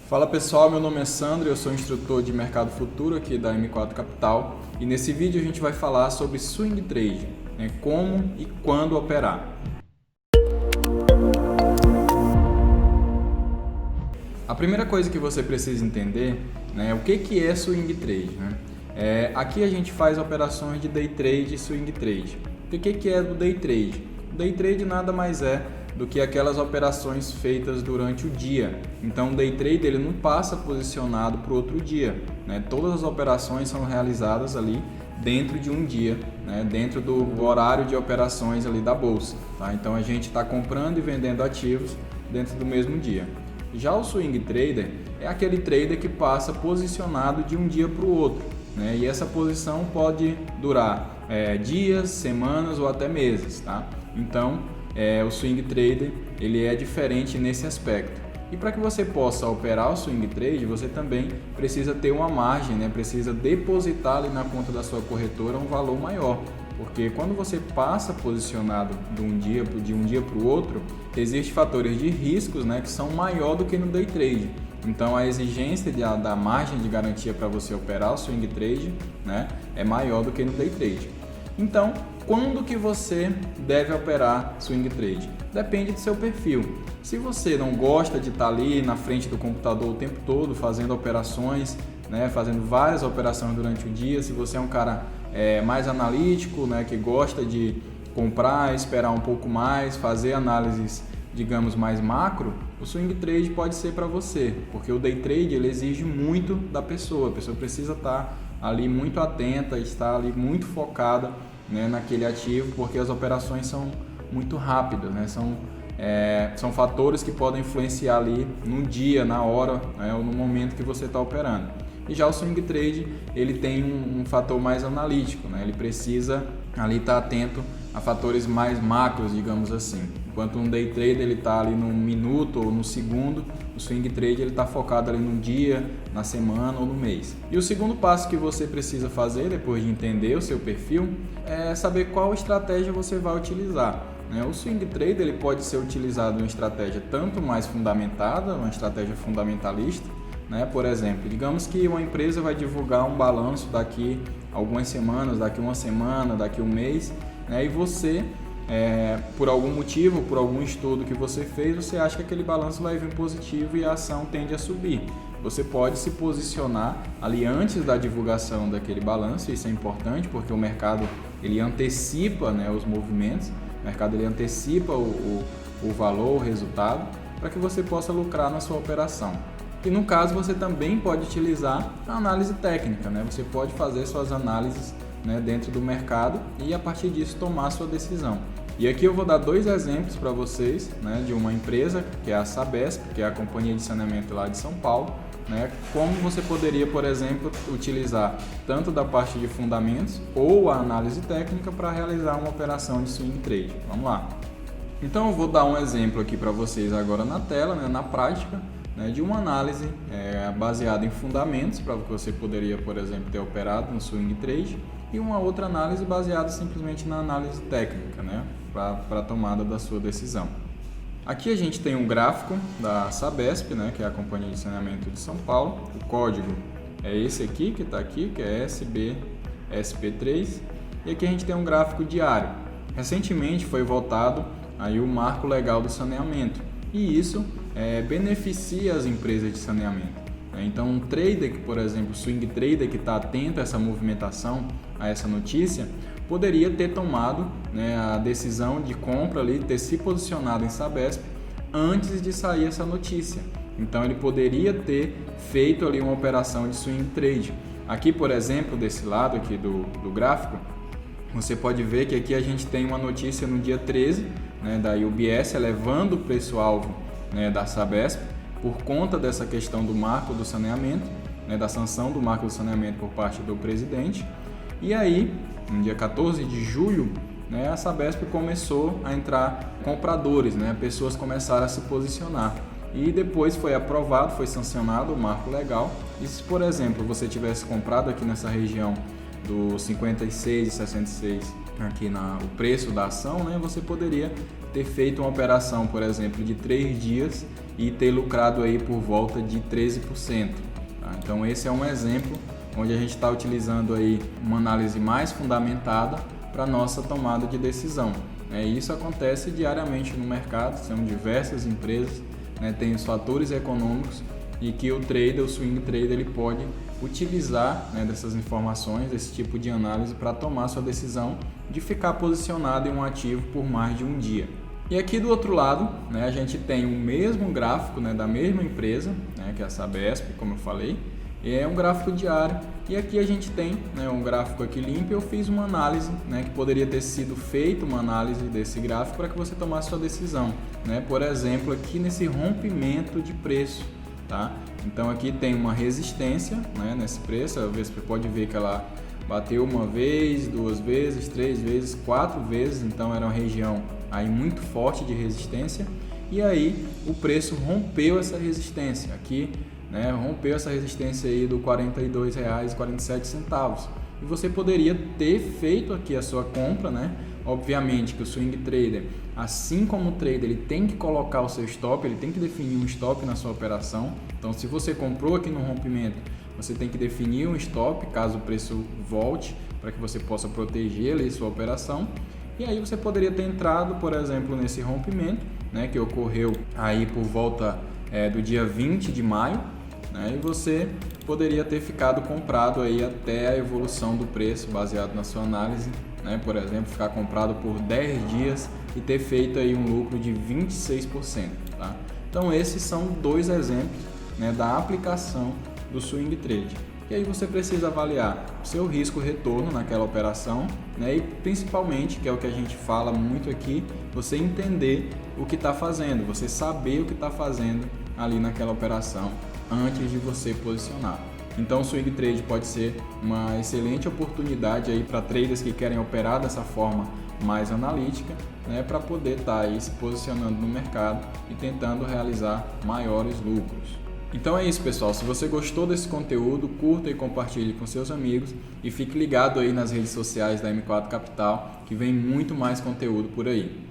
Fala pessoal, meu nome é Sandro, eu sou instrutor de Mercado Futuro aqui da M4 Capital e nesse vídeo a gente vai falar sobre swing trade, como e quando operar. A primeira coisa que você precisa entender é o que é swing trade. Aqui a gente faz operações de day trade e swing trade. O que é do day trade? O day trade nada mais é do que aquelas operações feitas durante o dia. Então o day trade ele não passa posicionado para o outro dia. Todas as operações são realizadas ali dentro de um dia, dentro do horário de operações ali da bolsa. Então a gente está comprando e vendendo ativos dentro do mesmo dia. Já o swing trader é aquele trader que passa posicionado de um dia para o outro, e essa posição pode durar dias, semanas ou até meses. Então o swing trader ele é diferente nesse aspecto. E para que você possa operar o swing trade, você também precisa ter uma margem, precisa depositar ali na conta da sua corretora um valor maior. Porque quando você passa posicionado de um dia para o outro, existem fatores de riscos que são maior do que no day trade. Então a exigência da margem de garantia para você operar o swing trade é maior do que no day trade. Então, quando que você deve operar swing trade? Depende do seu perfil. Se você não gosta de estar ali na frente do computador o tempo todo fazendo operações, fazendo várias operações durante o dia, se você é um cara mais analítico, que gosta de comprar, esperar um pouco mais, fazer análises, digamos, mais macro, o swing trade pode ser para você, porque o day trade ele exige muito da pessoa. A pessoa precisa estar ali muito atenta, estar ali muito focada naquele ativo, porque as operações são muito rápidas, são fatores que podem influenciar ali no dia, na hora, ou no momento que você está operando. E já o swing trade ele tem um fator mais analítico, ele precisa ali estar atento a fatores mais macros, digamos assim. Enquanto um day trader ele está ali no minuto ou no segundo, o swing trade ele está focado ali no dia, na semana ou no mês. E o segundo passo que você precisa fazer depois de entender o seu perfil é saber qual estratégia você vai utilizar. O swing trade ele pode ser utilizado em uma estratégia tanto mais fundamentada, uma estratégia fundamentalista. Por exemplo, digamos que uma empresa vai divulgar um balanço daqui algumas semanas, daqui uma semana, daqui um mês, e você, por algum motivo, por algum estudo que você fez, você acha que aquele balanço vai vir positivo e a ação tende a subir. Você pode se posicionar ali antes da divulgação daquele balanço, isso é importante porque o mercado ele antecipa os movimentos, o mercado ele antecipa o valor, o resultado, para que você possa lucrar na sua operação. E no caso você também pode utilizar a análise técnica, você pode fazer suas análises dentro do mercado e a partir disso tomar a sua decisão. E aqui eu vou dar dois exemplos para vocês de uma empresa que é a Sabesp, que é a companhia de saneamento lá de São Paulo, como você poderia, por exemplo, utilizar tanto da parte de fundamentos ou a análise técnica para realizar uma operação de swing trade. Vamos lá. Então eu vou dar um exemplo aqui para vocês agora na tela, na prática, de uma análise baseada em fundamentos, para que você poderia, por exemplo, ter operado no swing trade, e uma outra análise baseada simplesmente na análise técnica, para a tomada da sua decisão. Aqui a gente tem um gráfico da Sabesp, que é a Companhia de Saneamento de São Paulo. O código é esse aqui, que está aqui, que é SBSP3, e aqui a gente tem um gráfico diário. Recentemente foi votado aí o marco legal do saneamento, e isso beneficia as empresas de saneamento. Então um trader, que, por exemplo, swing trader que está atento a essa movimentação, a essa notícia, poderia ter tomado a decisão de compra ali, ter se posicionado em Sabesp antes de sair essa notícia. Então ele poderia ter feito ali uma operação de swing trade. Aqui, por exemplo, desse lado aqui do gráfico, você pode ver que aqui a gente tem uma notícia no dia 13 da UBS elevando o preço-alvo da Sabesp por conta dessa questão do marco do saneamento, da sanção do marco do saneamento por parte do presidente. E aí, no dia 14 de julho, a Sabesp começou a entrar compradores, pessoas começaram a se posicionar. E depois foi aprovado, foi sancionado o marco legal. E se, por exemplo, você tivesse comprado aqui nessa região do 56 e 66 aqui o preço da ação, você poderia ter feito uma operação, por exemplo, de 3 dias e ter lucrado aí por volta de 13%. Tá? Então esse é um exemplo onde a gente está utilizando aí uma análise mais fundamentada para nossa tomada de decisão. Isso acontece diariamente no mercado, são diversas empresas, tem os fatores econômicos e que o trader, o swing trader, ele pode utilizar dessas informações, desse tipo de análise para tomar sua decisão de ficar posicionado em um ativo por mais de um dia. E aqui do outro lado, a gente tem o mesmo gráfico da mesma empresa, que é a Sabesp, como eu falei, e é um gráfico diário. E aqui a gente tem um gráfico aqui limpo. Eu fiz uma análise, que poderia ter sido feita uma análise desse gráfico para que você tomasse sua decisão. Por exemplo, aqui nesse rompimento de preço. Tá? Então aqui tem uma resistência nesse preço. Você pode ver que ela bateu uma vez, 2 vezes, 3 vezes, 4 vezes. Então era uma região aí muito forte de resistência. E aí o preço rompeu essa resistência aqui. Rompeu essa resistência aí do R$ 42,47 e você poderia ter feito aqui a sua compra, Obviamente que o swing trader, assim como o trader, ele tem que colocar o seu stop, ele tem que definir um stop na sua operação. Então, se você comprou aqui no rompimento, você tem que definir um stop caso o preço volte, para que você possa proteger ali sua operação. E aí você poderia ter entrado, por exemplo, nesse rompimento, que ocorreu aí por volta do dia 20 de maio. E você poderia ter ficado comprado aí até a evolução do preço baseado na sua análise, por exemplo, ficar comprado por 10 dias e ter feito aí um lucro de 26%. Tá? Então esses são 2 exemplos da aplicação do swing trade. E aí você precisa avaliar o seu risco-retorno naquela operação, e principalmente, que é o que a gente fala muito aqui, você entender o que está fazendo, você saber o que está fazendo ali naquela operação antes de você posicionar. Então o swing trade pode ser uma excelente oportunidade aí para traders que querem operar dessa forma mais analítica, para poder estar aí se posicionando no mercado e tentando realizar maiores lucros. Então é isso, pessoal. Se você gostou desse conteúdo, curta e compartilhe com seus amigos e fique ligado aí nas redes sociais da M4 Capital, que vem muito mais conteúdo por aí.